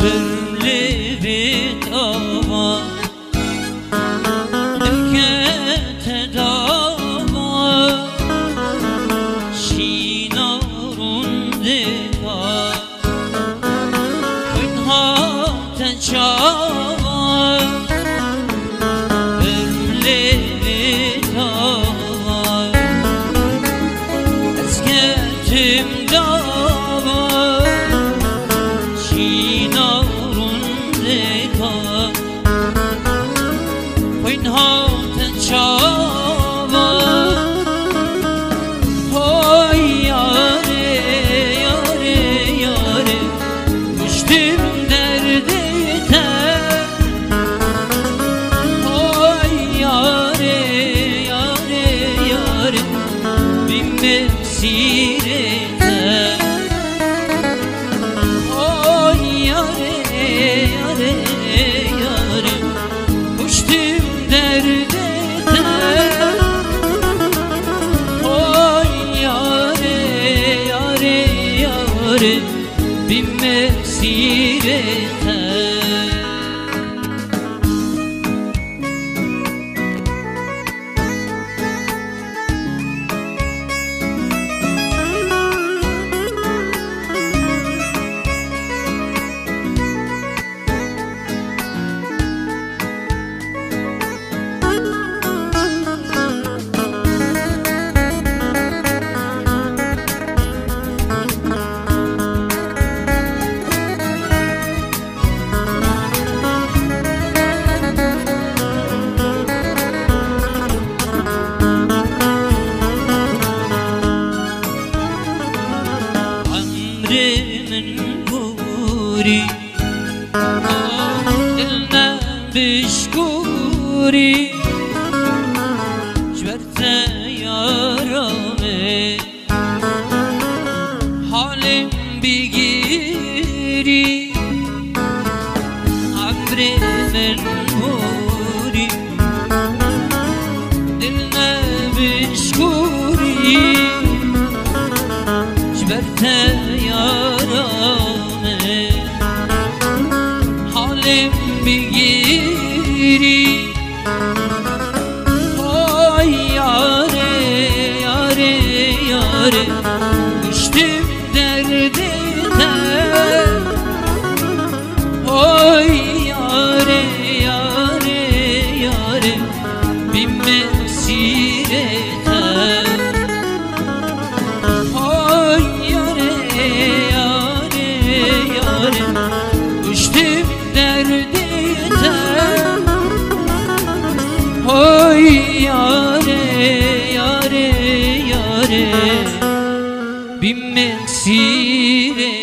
برلبت آوا دلکت داوا شینارون دوا اینها تنچاوا برلبت آوا از کتم داوا شینارون دوا اینها تنچاوا های یاره یاره یاره مشتم دردته های یاره یاره یاره بیم مسیرته های یاره یاره یاره مشتم دردته های یاره یاره یاره بیم مسیرته من بوري دلنا بشكوري جبرت يا رامي حالم بيجيري عمري من بوري دلنا بشكوري جبرت يا رامي حالم بگیری های یاره یاره یاره مشتم دردته های یاره یاره یاره بیم مسیرته های یاره یاره یاره بیم مسیرته